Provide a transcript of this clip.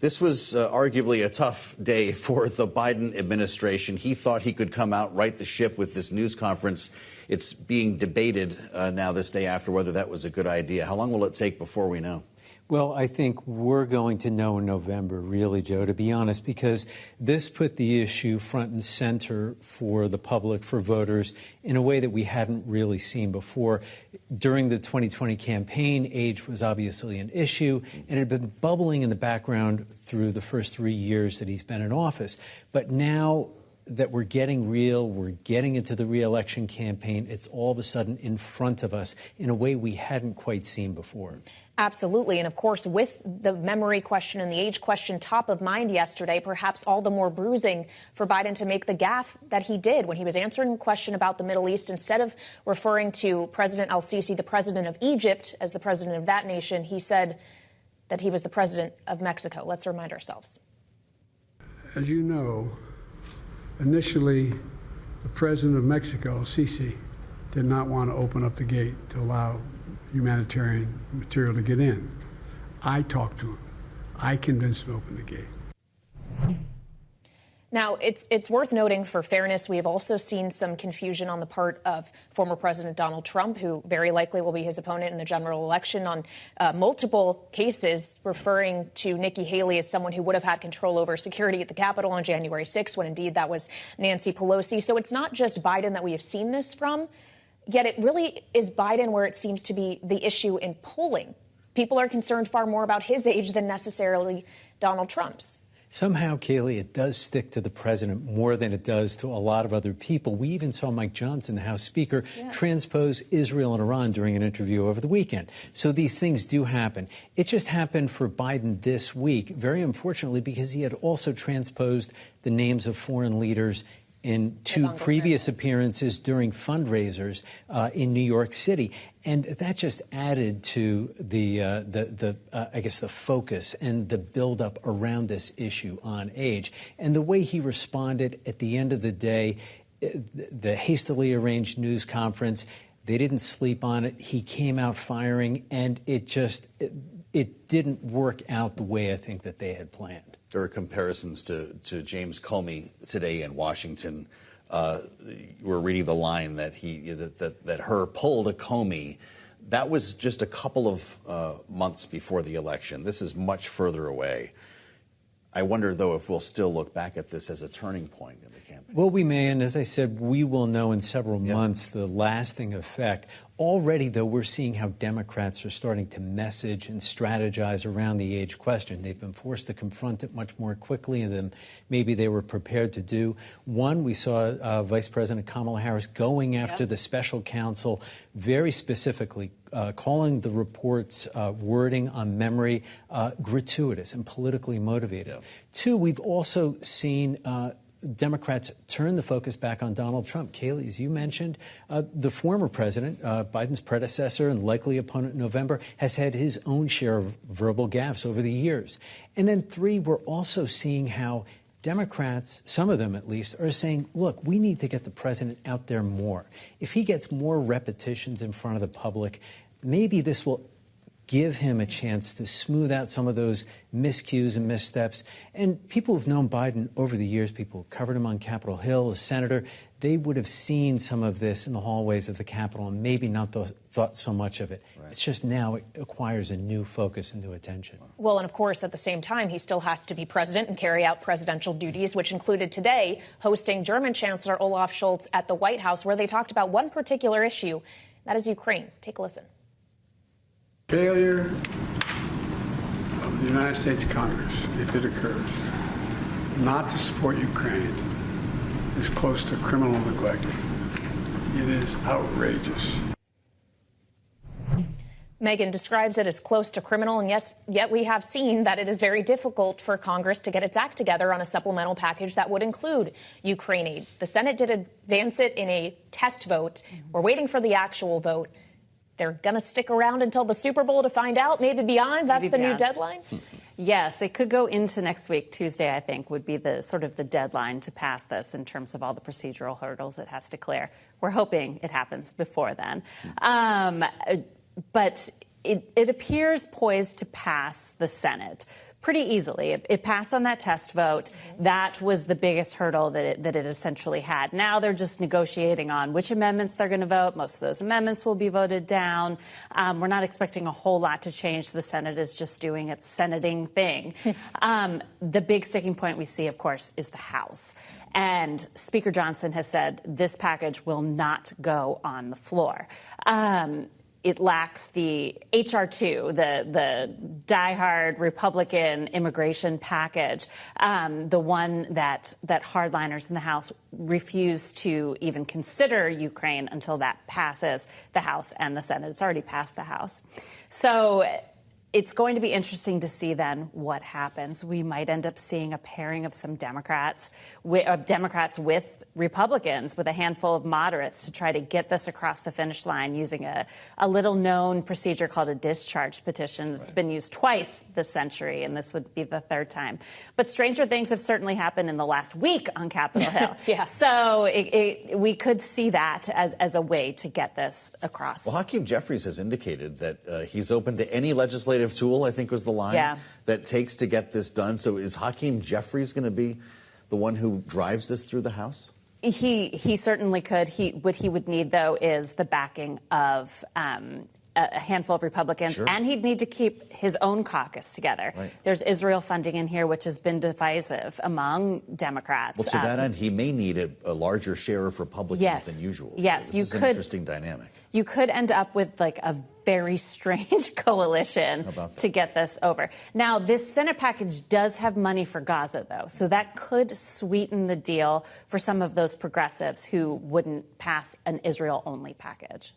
This was arguably a tough day for the Biden administration. He thought he could come out, right the ship with this news conference. It's being debated now this day after whether that was a good idea. How long will it take before we know? Well, I think we're going to know in November, really, Joe, to be honest, because this put the issue front and center for the public, for voters, in a way that we hadn't really seen before. During the 2020 campaign, age was obviously an issue, and it had been bubbling in the background through the first 3 years that he's been in office. But now that we're getting real, we're getting into the re-election campaign, it's all of a sudden in front of us in a way we hadn't quite seen before. Absolutely. And of course, with the memory question and the age question top of mind yesterday, perhaps all the more bruising for Biden to make the gaffe that he did when he was answering a question about the Middle East. Instead of referring to President al-Sisi, the president of Egypt, as the president of that nation, he said that he was the president of Mexico. Let's remind ourselves. As you know, initially, the president of Mexico, al-Sisi, did not want to open up the gate to allow humanitarian material to get in. I talked to him. I convinced him to open the gate. Now, it's worth noting for fairness, we have also seen some confusion on the part of former President Donald Trump, who very likely will be his opponent in the general election, on multiple cases referring to Nikki Haley as someone who would have had control over security at the Capitol on January 6th, when indeed that was Nancy Pelosi. So it's not just Biden that we have seen this from, yet it really is Biden where it seems to be the issue in polling. People are concerned far more about his age than necessarily Donald Trump's. Somehow, Kailey, it does stick to the president more than it does to a lot of other people. We even saw Mike Johnson, the House Speaker, transpose Israel and Iran during an interview over the weekend. So these things do happen. It just happened for Biden this week, very unfortunately, because he had also transposed the names of foreign leaders in two previous appearances during fundraisers in New York City. And that just added to I guess, the focus and the buildup around this issue on age. And the way he responded at the end of the day, the hastily arranged news conference, they didn't sleep on it. He came out firing, and it didn't work out the way I think that they had planned. There are comparisons to James Comey today in Washington. We're reading the line that that Hur pulled a Comey. That was just a couple of months before the election. This is much further away. I wonder, though, if we'll still look back at this as a turning point in the campaign. Well, we may, and as I said, we will know in several months the lasting effect. Already, though, we're seeing how Democrats are starting to message and strategize around the age question. They've been forced to confront it much more quickly than maybe they were prepared to do. One, we saw Vice President Kamala Harris going after the special counsel very specifically, calling the report's wording on memory gratuitous and politically motivated. Two, we've also seen Democrats turn the focus back on Donald Trump. Kailey, as you mentioned, the former president, Biden's predecessor and likely opponent in November, has had his own share of verbal gaffes over the years. And then three, we're also seeing how Democrats, some of them at least, are saying, look, we need to get the president out there more. If he gets more repetitions in front of the public, maybe this will give him a chance to smooth out some of those miscues and missteps. And people who've known Biden over the years, people who covered him on Capitol Hill as senator, they would have seen some of this in the hallways of the Capitol and maybe not thought so much of it. Right. It's just now it acquires a new focus and new attention. Well, and of course, at the same time, he still has to be president and carry out presidential duties, which included today hosting German Chancellor Olaf Scholz at the White House, where they talked about one particular issue, that is Ukraine. Take a listen. Failure of the United States Congress, if it occurs, not to support Ukraine is close to criminal neglect. It is outrageous. Megyn describes it as close to criminal, and yes, yet we have seen that it is very difficult for Congress to get its act together on a supplemental package that would include Ukraine aid. The Senate did advance it in a test vote. We're waiting for the actual vote. They're going to stick around until the Super Bowl to find out, maybe beyond. That's the new deadline? Yes, it could go into next week. Tuesday, I think, would be the sort of the deadline to pass this in terms of all the procedural hurdles it has to clear. We're hoping it happens before then. But it appears poised to pass the Senate. pretty easily. It passed on that test vote. That was the biggest hurdle that it essentially had. Now they're just negotiating on which amendments they're going to vote. Most of those amendments will be voted down. We're not expecting a whole lot to change. The Senate is just doing its senating thing. The big sticking point we see, of course, is the House. And Speaker Johnson has said this package will not go on the floor. It lacks the H.R. 2, the diehard Republican immigration package, the one that hardliners in the House refuse to even consider Ukraine until that passes the House and the Senate. It's already passed the House. So it's going to be interesting to see then what happens. We might end up seeing a pairing of some Democrats with Republicans, with a handful of moderates, to try to get this across the finish line using a little-known procedure called a discharge petition that's been used twice this century, and this would be the third time. But stranger things have certainly happened in the last week on Capitol Hill. Yeah. So we could see that as a way to get this across. Well, Hakeem Jeffries has indicated that he's open to any legislative tool, I think was the line, that takes to get this done. So is Hakeem Jeffries going to be the one who drives this through the House? He certainly could. What he would need, though, is the backing of a handful of Republicans, and he'd need to keep his own caucus together. Right. There's Israel funding in here, which has been divisive among Democrats. Well, to that end, he may need a larger share of Republicans than usual. Yes, this is an interesting dynamic. You could end up with like a very strange coalition to get this over. Now, this Senate package does have money for Gaza, though, so that could sweeten the deal for some of those progressives who wouldn't pass an Israel-only package.